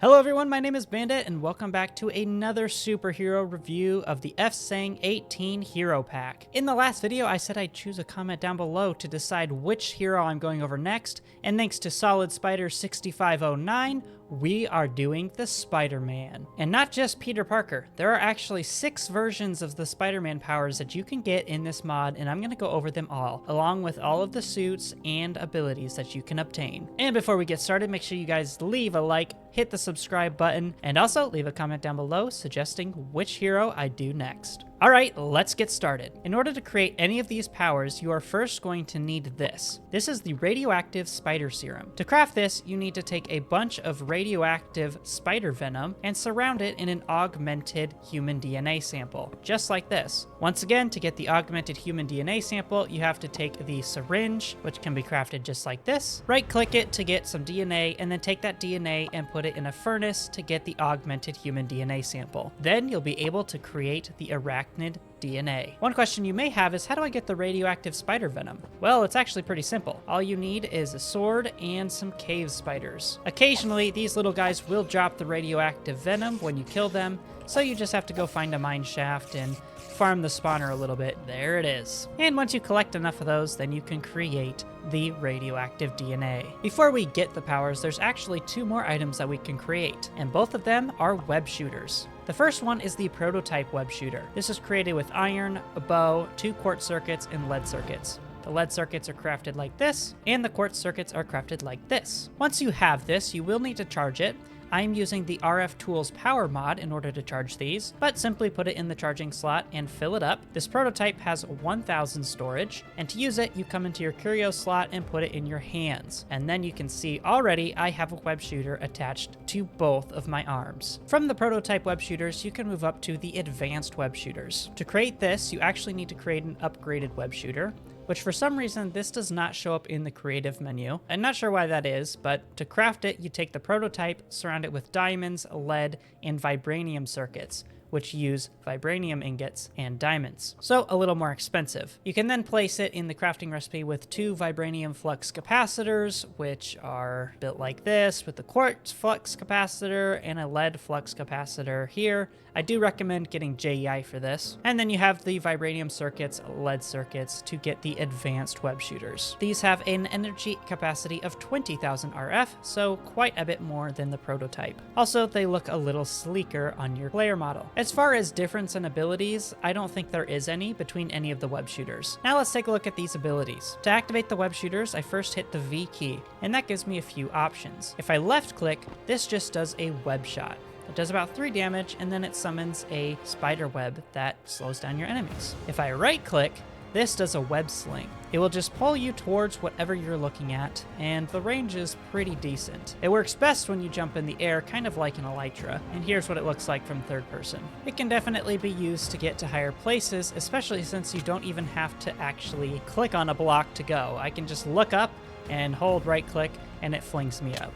Hello everyone, my name is Bandit and welcome back to another superhero review of the FSang18 Hero Pack. In the last video I said I'd choose a comment down below to decide which hero I'm going over next, and thanks to Solid Spider 6509, we are doing the Spider-Man. And not just Peter Parker, there are actually 6 versions of the Spider-Man powers that you can get in this mod, and I'm going to go over them all, along with all of the suits and abilities that you can obtain. And before we get started, make sure you guys leave a like, hit the subscribe button, and also leave a comment down below suggesting which hero I do next. Alright, let's get started. In order to create any of these powers, you are first going to need this. This is the radioactive spider serum. To craft this, you need to take a bunch of radioactive spider venom and surround it in an augmented human DNA sample, just like this. Once again, to get the augmented human DNA sample, you have to take the syringe, which can be crafted just like this, right-click it to get some DNA, and then take that DNA and put it in a furnace to get the augmented human DNA sample. Then you'll be able to create the arachnid DNA. One question you may have is, how do I get the radioactive spider venom? Well, it's actually pretty simple. All you need is a sword and some cave spiders. Occasionally, these little guys will drop the radioactive venom when you kill them, so you just have to go find a mine shaft and farm the spawner a little bit. There it is. And once you collect enough of those, then you can create the radioactive DNA. Before we get the powers, there's actually 2 more items that we can create, and both of them are web shooters. The first one is the prototype web shooter. This is created with iron, a bow, 2 quartz circuits, and lead circuits. The lead circuits are crafted like this, and the quartz circuits are crafted like this. Once you have this, you will need to charge it. I'm using the RF Tools Power mod in order to charge these, but simply put it in the charging slot and fill it up. This prototype has 1000 storage, and to use it, you come into your Curios slot and put it in your hands. And then you can see already I have a web shooter attached to both of my arms. From the prototype web shooters, you can move up to the advanced web shooters. To create this, you actually need to create an upgraded web shooter, which for some reason this does not show up in the creative menu. I'm not sure why that is, but to craft it, you take the prototype, surround it with diamonds, lead, and vibranium circuits, which use vibranium ingots and diamonds, so a little more expensive. You can then place it in the crafting recipe with 2 vibranium flux capacitors, which are built like this, with the quartz flux capacitor and a lead flux capacitor here. I do recommend getting JEI for this. And then you have the vibranium circuits, lead circuits to get the advanced web shooters. These have an energy capacity of 20,000 RF, so quite a bit more than the prototype. Also, they look a little sleeker on your player model. As far as difference in abilities, I don't think there is any between any of the web shooters. Now let's take a look at these abilities. To activate the web shooters, I first hit the V key, and that gives me a few options. If I left click, this just does a web shot. It does about 3 damage, and then it summons a spider web that slows down your enemies. If I right click, this does a web sling. It will just pull you towards whatever you're looking at, and the range is pretty decent. It works best when you jump in the air, kind of like an elytra, and here's what it looks like from third person. It can definitely be used to get to higher places, especially since you don't even have to actually click on a block to go. I can just look up and hold right click, and it flings me up.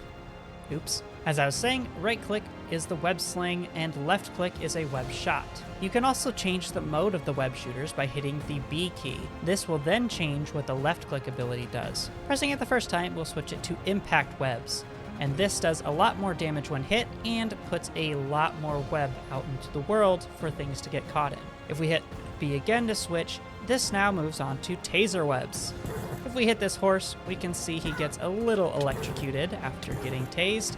Oops. As I was saying, right click is the web sling and left click is a web shot. You can also change the mode of the web shooters by hitting the B key. This will then change what the left click ability does. Pressing it the first time will switch it to impact webs, and this does a lot more damage when hit and puts a lot more web out into the world for things to get caught in. If we hit B again to switch, this now moves on to taser webs. If we hit this horse, we can see he gets a little electrocuted after getting tased,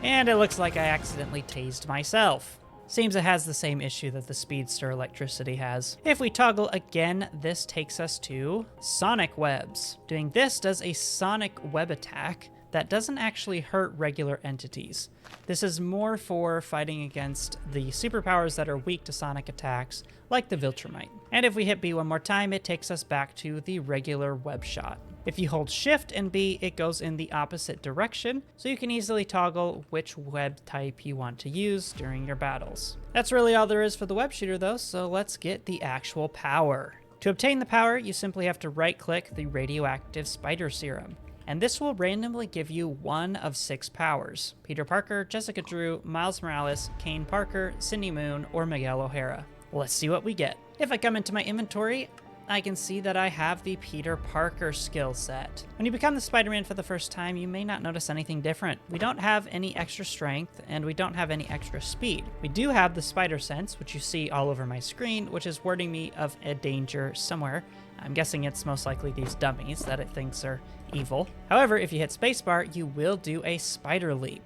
and it looks like I accidentally tased myself. Seems it has the same issue that the Speedster electricity has. If we toggle again, this takes us to sonic webs. Doing this does a sonic web attack that doesn't actually hurt regular entities. This is more for fighting against the superpowers that are weak to sonic attacks, like the Viltrumite. And if we hit B one more time, it takes us back to the regular web shot. If you hold Shift and B, it goes in the opposite direction, so you can easily toggle which web type you want to use during your battles. That's really all there is for the web shooter though, so let's get the actual power. To obtain the power, you simply have to right-click the radioactive spider serum, and this will randomly give you 1 of 6 powers: Peter Parker, Jessica Drew, Miles Morales, Kane Parker, Cindy Moon, or Miguel OHara. Let's see what we get. If I come into my inventory, I can see that I have the Peter Parker skill set. When you become the Spider-Man for the first time, you may not notice anything different. We don't have any extra strength, and we don't have any extra speed. We do have the spider sense, which you see all over my screen, which is warning me of a danger somewhere. I'm guessing it's most likely these dummies that it thinks are evil. However, if you hit spacebar, you will do a spider leap.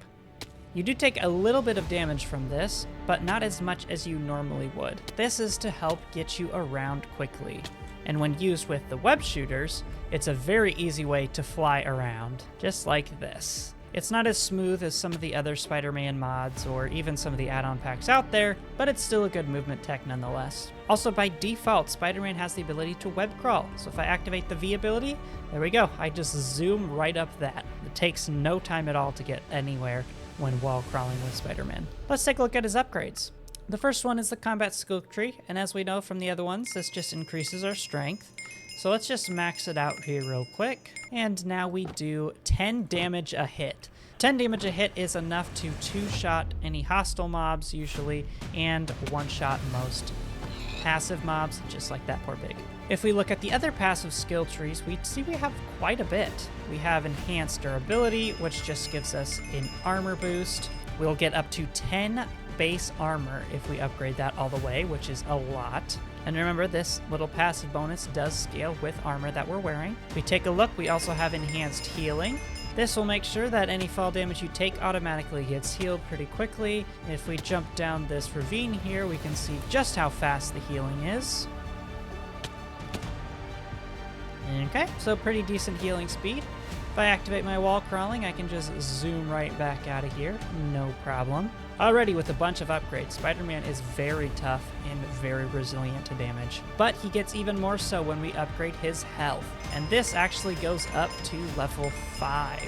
You do take a little bit of damage from this, but not as much as you normally would. This is to help get you around quickly. And when used with the web shooters, it's a very easy way to fly around, just like this. It's not as smooth as some of the other Spider-Man mods or even some of the add-on packs out there, but it's still a good movement tech nonetheless. Also, by default, Spider-Man has the ability to web crawl. So if I activate the V ability, there we go. I just zoom right up that. It takes no time at all to get anywhere when wall crawling with Spider-Man. Let's take a look at his upgrades. The first one is the combat skill tree, and as we know from the other ones, this just increases our strength. So let's just max it out here real quick. And now we do 10 damage a hit. 10 damage a hit is enough to two-shot any hostile mobs usually, and one-shot most passive mobs, just like that poor pig. If we look at the other passive skill trees, we see we have quite a bit. We have enhanced durability, which just gives us an armor boost. We'll get up to 10 base armor if we upgrade that all the way, which is a lot. And remember, this little passive bonus does scale with armor that we're wearing. If we take a look, we also have enhanced healing. This will make sure that any fall damage you take automatically gets healed pretty quickly. If we jump down this ravine here, we can see just how fast the healing is. Okay, so pretty decent healing speed. If I activate my wall crawling, I can just zoom right back out of here, no problem. Already with a bunch of upgrades, Spider-Man is very tough and very resilient to damage. But he gets even more so when we upgrade his health. And this actually goes up to level 5,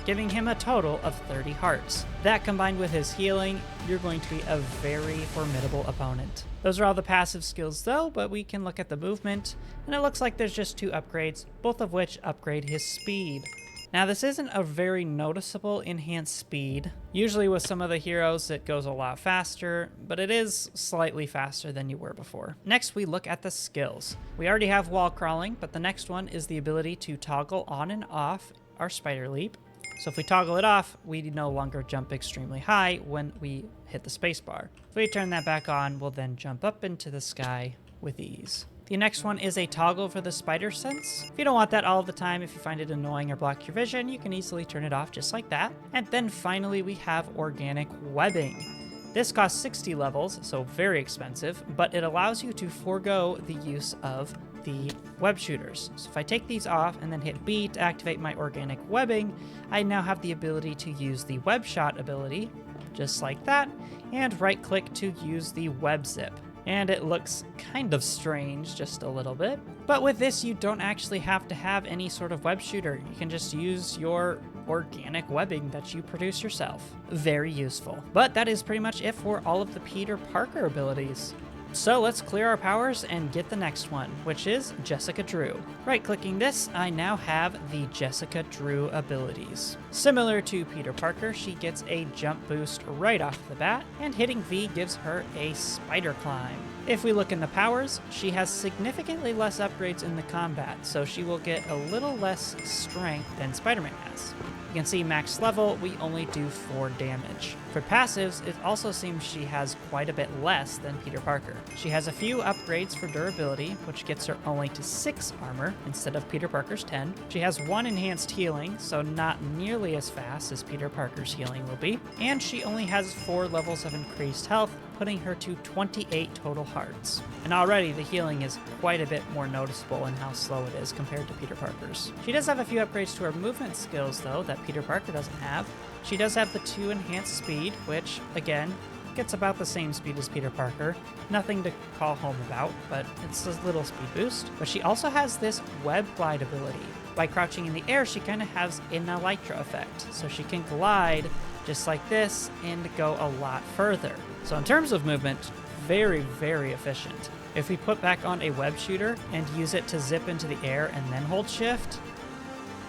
giving him a total of 30 hearts. That combined with his healing, you're going to be a very formidable opponent. Those are all the passive skills though, but we can look at the movement, and it looks like there's just 2 upgrades, both of which upgrade his speed. Now this isn't a very noticeable enhanced speed. Usually with some of the heroes it goes a lot faster, but it is slightly faster than you were before. Next we look at the skills. We already have wall crawling, but the next one is the ability to toggle on and off our spider leap. So if we toggle it off, we no longer jump extremely high when we hit the spacebar. If we turn that back on, we'll then jump up into the sky with ease. The next one is a toggle for the spider sense. If you don't want that all the time, if you find it annoying or block your vision, you can easily turn it off just like that. And then finally we have organic webbing. This costs 60 levels, so very expensive, but it allows you to forego the use of the web shooters. So if I take these off and then hit B to activate my organic webbing, I now have the ability to use the web shot ability, just like that, and right click to use the web zip. And it looks kind of strange, just a little bit. But with this, you don't actually have to have any sort of web shooter. You can just use your organic webbing that you produce yourself. Very useful. But that is pretty much it for all of the Peter Parker abilities. So let's clear our powers and get the next one, which is Jessica Drew. Right-clicking this, I now have the Jessica Drew abilities. Similar to Peter Parker, she gets a jump boost right off the bat, and hitting V gives her a spider climb. If we look in the powers, she has significantly less upgrades in the combat, so she will get a little less strength than Spider-Man has. You can see max level, we only do 4 damage. For passives, it also seems she has quite a bit less than Peter Parker. She has a few upgrades for durability, which gets her only to 6 armor instead of Peter Parker's 10. She has 1 enhanced healing, so not nearly as fast as Peter Parker's healing will be. And she only has 4 levels of increased health, putting her to 28 total hearts. And already the healing is quite a bit more noticeable in how slow it is compared to Peter Parker's. She does have a few upgrades to her movement skills though that Peter Parker doesn't have. She does have the 2 enhanced speed, which again, gets about the same speed as Peter Parker. Nothing to call home about, but it's a little speed boost. But she also has this web glide ability. By crouching in the air, she kind of has an elytra effect. So she can glide just like this and go a lot further. So in terms of movement, very, very efficient. If we put back on a web shooter and use it to zip into the air and then hold shift,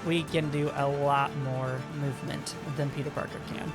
we can do a lot more movement than Peter Parker can.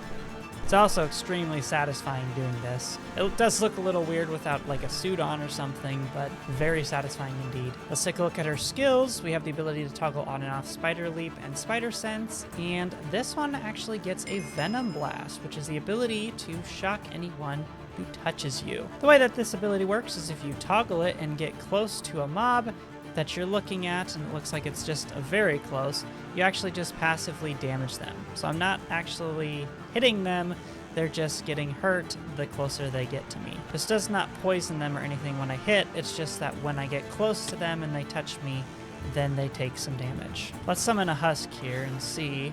It's also extremely satisfying doing this. It does look a little weird without like a suit on or something, but very satisfying indeed. Let's take a look at her skills. We have the ability to toggle on and off Spider Leap and Spider Sense, and this one actually gets a Venom Blast, which is the ability to shock anyone who touches you. The way that this ability works is if you toggle it and get close to a mob that you're looking at, and it looks like it's just very close, you actually just passively damage them. So I'm not actually hitting them, they're just getting hurt the closer they get to me. This does not poison them or anything when I hit, it's just that when I get close to them and they touch me, then they take some damage. Let's summon a husk here and see.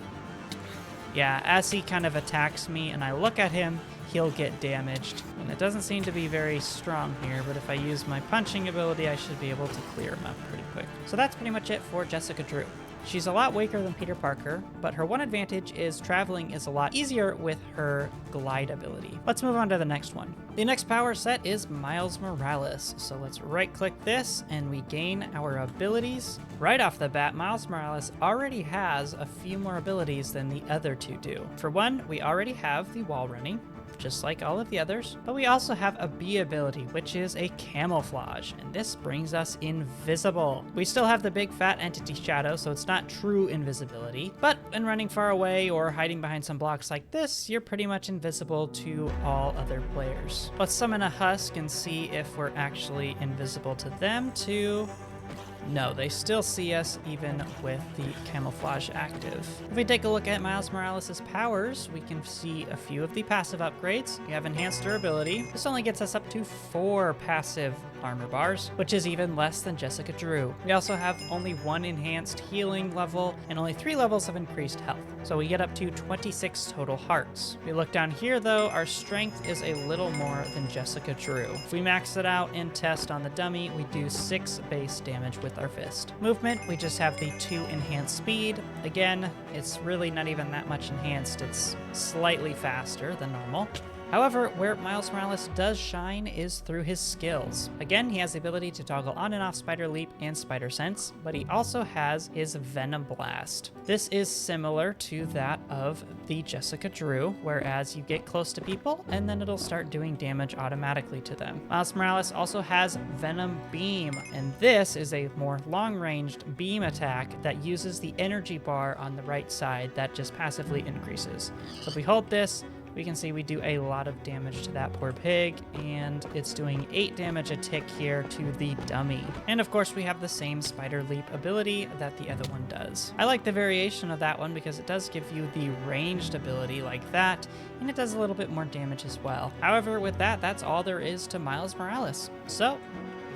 Yeah, as he kind of attacks me and I look at him, he'll get damaged. And it doesn't seem to be very strong here, but if I use my punching ability, I should be able to clear him up pretty quick. So that's pretty much it for Jessica Drew. She's a lot weaker than Peter Parker, but her one advantage is traveling is a lot easier with her glide ability. Let's move on to the next one. The next power set is Miles Morales. So let's right click this and we gain our abilities. Right off the bat, Miles Morales already has a few more abilities than the other two do. For one, we already have the wall running, just like all of the others, but we also have a B ability, which is a camouflage, and this brings us invisible. We still have the big fat entity shadow, so it's not true invisibility, but when running far away or hiding behind some blocks like this, you're pretty much invisible to all other players. Let's summon a husk and see if we're actually invisible to them too. No, they still see us even with the camouflage active. If we take a look at Miles Morales' powers, we can see a few of the passive upgrades. We have enhanced durability. This only gets us up to 4 passive armor bars, which is even less than Jessica Drew. We also have only 1 enhanced healing level and only 3 levels of increased health. So we get up to 26 total hearts. We look down here though, our strength is a little more than Jessica Drew. If we max it out and test on the dummy, we do 6 base damage with our fist. Movement, we just have the 2 enhanced speed. Again, it's really not even that much enhanced. It's slightly faster than normal. However, where Miles Morales does shine is through his skills. Again, he has the ability to toggle on and off Spider Leap and Spider Sense, but he also has his Venom Blast. This is similar to that of the Jessica Drew, whereas you get close to people and then it'll start doing damage automatically to them. Miles Morales also has Venom Beam, and this is a more long-ranged beam attack that uses the energy bar on the right side that just passively increases. So if we hold this, we can see we do a lot of damage to that poor pig, and it's doing 8 damage a tick here to the dummy. And of course we have the same Spider Leap ability that the other one does. I like the variation of that one because it does give you the ranged ability like that, and it does a little bit more damage as well. However, with that, that's all there is to Miles Morales. So,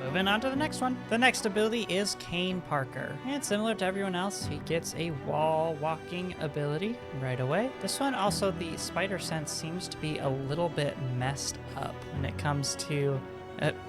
moving on to the next one. The next ability is Kane Parker. And similar to everyone else, he gets a wall walking ability right away. This one also, the Spider Sense seems to be a little bit messed up when it comes to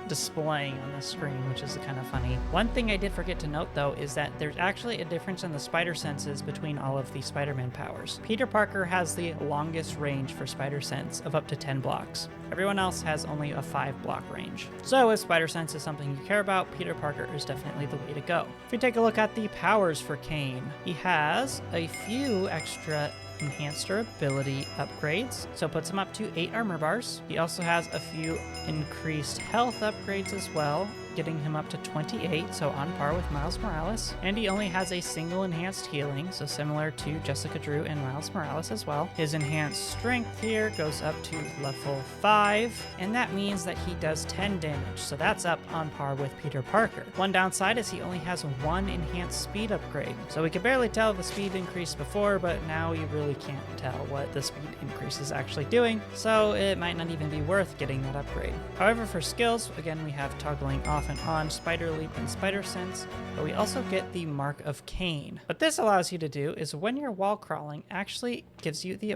displaying on the screen, which is kind of funny. One thing I did forget to note though is that there's actually a difference in the spider senses between all of the Spider-Man powers. Peter Parker has the longest range for spider sense of up to 10 blocks. Everyone else has only a 5 block range. So if spider sense is something you care about, Peter Parker is definitely the way to go. If we take a look at the powers for Kane, he has a few extra enhanced durability upgrades, so it puts him up to 8 armor bars. He also has a few increased health upgrades as well, getting him up to 28, so on par with Miles Morales. And he only has a single enhanced healing, so similar to Jessica Drew and Miles Morales as well. His enhanced strength here goes up to level 5, and that means that he does 10 damage, so that's up on par with Peter Parker. One downside is he only has 1 enhanced speed upgrade, so we could barely tell the speed increase before, but now you really can't tell what the speed increase is actually doing, so it might not even be worth getting that upgrade. However, for skills, again, we have toggling off and on Spider Leap and Spider Sense, but we also get the Mark of Cain. What this allows you to do is when you're wall crawling, actually gives you the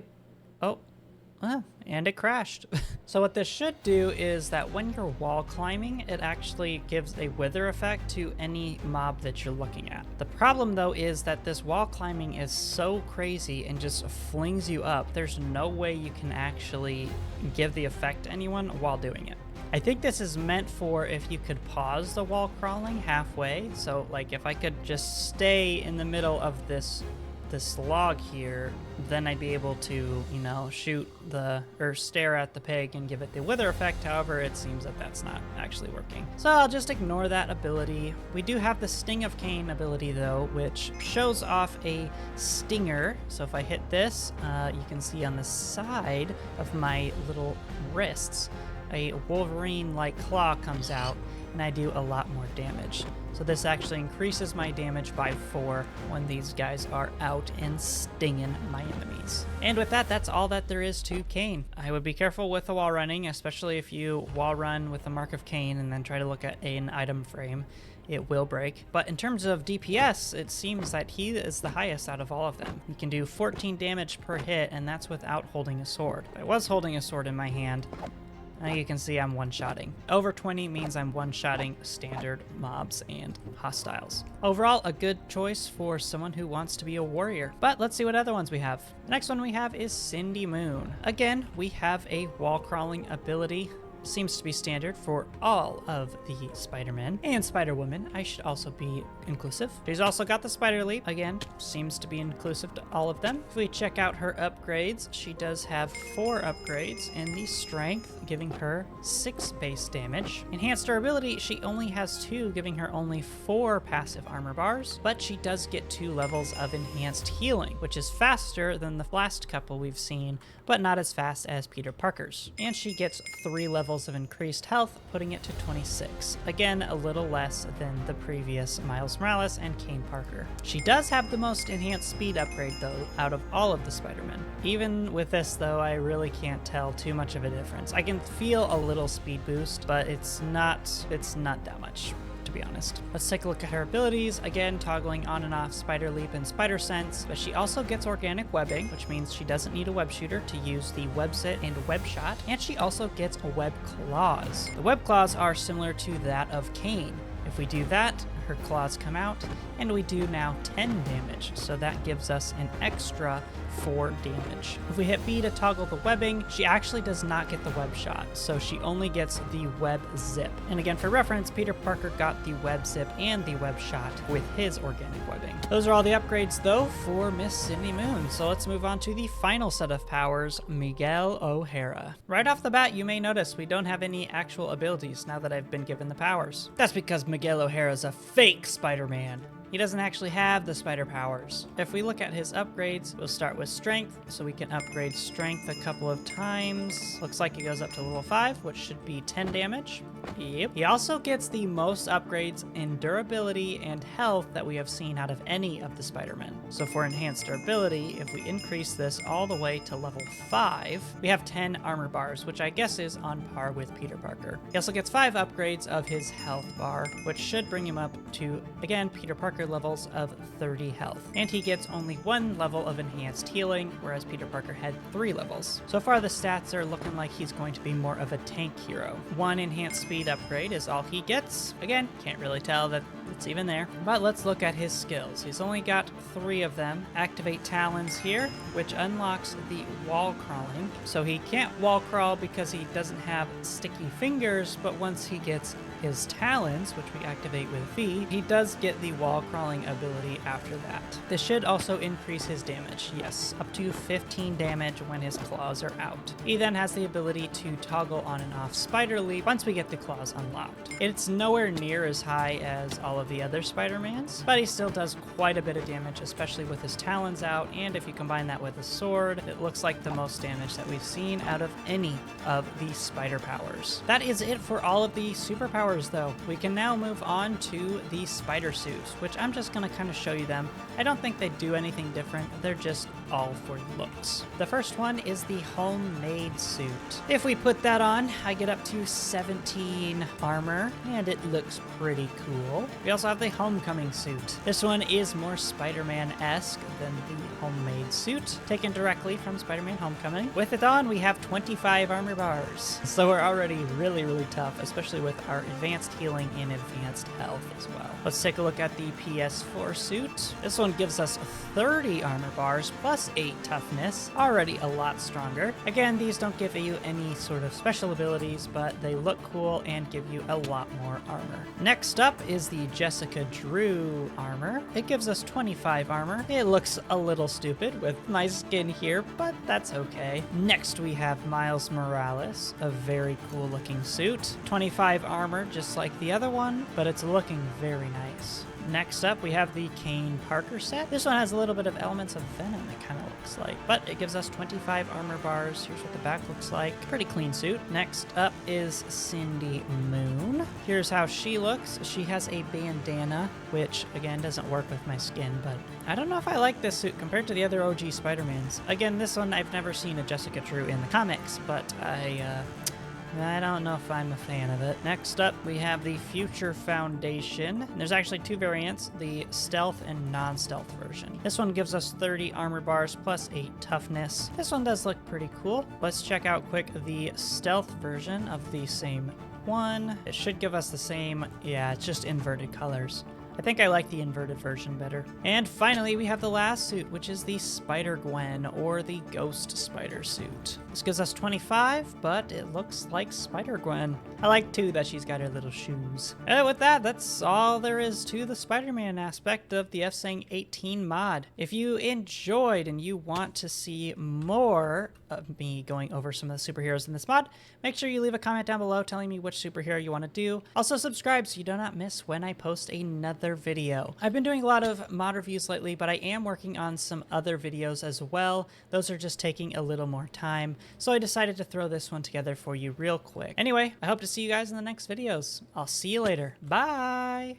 and it crashed. So what this should do is that when you're wall climbing, it actually gives a wither effect to any mob that you're looking at. The problem though is that this wall climbing is so crazy and just flings you up. There's no way you can actually give the effect to anyone while doing it. I think this is meant for if you could pause the wall crawling halfway. So like if I could just stay in the middle of this this log here, then I'd be able to, you know, stare at the pig and give it the wither effect. However, it seems that that's not actually working. So I'll just ignore that ability. We do have the Sting of Cain ability though, which shows off a stinger. So if I hit this, you can see on the side of my little wrists, a Wolverine-like claw comes out, and I do a lot more damage. So this actually increases my damage by 4 when these guys are out and stinging my enemies. And with that, that's all that there is to Cain. I would be careful with the wall running, especially if you wall run with the Mark of Cain and then try to look at an item frame. It will break. But in terms of DPS, it seems that he is the highest out of all of them. He can do 14 damage per hit, and that's without holding a sword. If I was holding a sword in my hand, now you can see I'm one-shotting. Over 20 means I'm one-shotting standard mobs and hostiles. Overall, a good choice for someone who wants to be a warrior. But let's see what other ones we have. The next one we have is Cindy Moon. Again, we have a wall-crawling ability. Seems to be standard for all of the Spider-Men and Spider-Woman. I should also be inclusive. She's also got the Spider Leap. Again, seems to be inclusive to all of them. If we check out her upgrades, she does have 4 upgrades in the Strength, giving her 6 base damage. Enhanced Durability, she only has 2, giving her only 4 passive armor bars, but she does get 2 levels of Enhanced Healing, which is faster than the last couple we've seen, but not as fast as Peter Parker's. And she gets 3 levels of increased health, putting it to 26. Again, a little less than the previous Miles Morales and Kane Parker. She does have the most enhanced speed upgrade though, out of all of the Spider-Men. Even with this though, I really can't tell too much of a difference. I can feel a little speed boost, but it's not that much, to be honest. Let's take a look at her abilities. Again, toggling on and off Spider Leap and Spider Sense, but she also gets organic webbing, which means she doesn't need a web shooter to use the web sit and web shot, and she also gets a web claws. The web claws are similar to that of Cain. If we do that, her claws come out, and we do now 10 damage, so that gives us an extra 4 damage. If we hit B to toggle the webbing, she actually does not get the web shot, so she only gets the web zip. And again, for reference, Peter Parker got the web zip and the web shot with his organic webbing. Those are all the upgrades though for Miss Cindy Moon, so let's move on to the final set of powers, Miguel OHara. Right off the bat, you may notice we don't have any actual abilities now that I've been given the powers. That's because Miguel OHara is a fake Spider-Man. He doesn't actually have the spider powers. If we look at his upgrades, we'll start with strength, so we can upgrade strength a couple of times. Looks like it goes up to level 5, which should be 10 damage. Yep. He also gets the most upgrades in durability and health that we have seen out of any of the Spider-Men. So for enhanced durability, if we increase this all the way to level 5, we have 10 armor bars, which I guess is on par with Peter Parker. He also gets 5 upgrades of his health bar, which should bring him up to, again, Peter Parker levels of 30 health. And he gets only 1 level of enhanced healing, whereas Peter Parker had 3 levels. So far the stats are looking like he's going to be more of a tank hero. 1 enhanced speed upgrade is all he gets. Again, can't really tell that it's even there. But let's look at his skills. He's only got 3 of them. Activate Talons here, which unlocks the wall crawling. So he can't wall crawl because he doesn't have sticky fingers, but once he gets his talons, which we activate with V, he does get the wall crawling ability after that. This should also increase his damage, yes, up to 15 damage when his claws are out. He then has the ability to toggle on and off Spider Leap once we get the claws unlocked. It's nowhere near as high as all of the other Spider-Mans, but he still does quite a bit of damage, especially with his talons out, and if you combine that with a sword, it looks like the most damage that we've seen out of any of the spider powers. That is it for all of the superpowers though. We can now move on to the spider suits, which I'm just going to kind of show you them. I don't think they do anything different. They're just all for looks. The first one is the homemade suit. If we put that on, I get up to 17 armor, and it looks pretty cool. We also have the homecoming suit. This one is more Spider-Man-esque than the homemade suit, taken directly from Spider-Man Homecoming. With it on, we have 25 armor bars. So we're already really, really tough, especially with our advanced healing and advanced health as well. Let's take a look at the PS4 suit. This one gives us 30 armor bars plus 8 toughness, already a lot stronger. Again, these don't give you any sort of special abilities, but they look cool and give you a lot more armor. Next up is the Jessica Drew armor. It gives us 25 armor. It looks a little stupid with my skin here, but that's okay. Next we have Miles Morales, a very cool looking suit. 25 armor just like the other one, but it's looking very nice. Next up, we have the Kane Parker set. This one has a little bit of elements of Venom, it kind of looks like, but it gives us 25 armor bars. Here's what the back looks like. Pretty clean suit. Next up is Cindy Moon. Here's how she looks. She has a bandana, which again doesn't work with my skin, but I don't know if I like this suit compared to the other OG Spider-Mans. Again, this one I've never seen a Jessica Drew in the comics, but I don't know if I'm a fan of it. Next up, we have the Future Foundation. There's actually two variants, the stealth and non-stealth version. This one gives us 30 armor bars plus 8 toughness. This one does look pretty cool. Let's check out quick the stealth version of the same one. It should give us the same, yeah, it's just inverted colors. I think I like the inverted version better. And finally, we have the last suit, which is the Spider-Gwen, or the Ghost Spider suit. This gives us 25, but it looks like Spider-Gwen. I like, too, that she's got her little shoes. And with that, that's all there is to the Spider-Man aspect of the FSang18 mod. If you enjoyed and you want to see more of me going over some of the superheroes in this mod, make sure you leave a comment down below telling me which superhero you want to do. Also, subscribe so you do not miss when I post another video. I've been doing a lot of mod reviews lately, but I am working on some other videos as well. Those are just taking a little more time, so I decided to throw this one together for you real quick. Anyway, I hope to see you guys in the next videos. I'll see you later. Bye!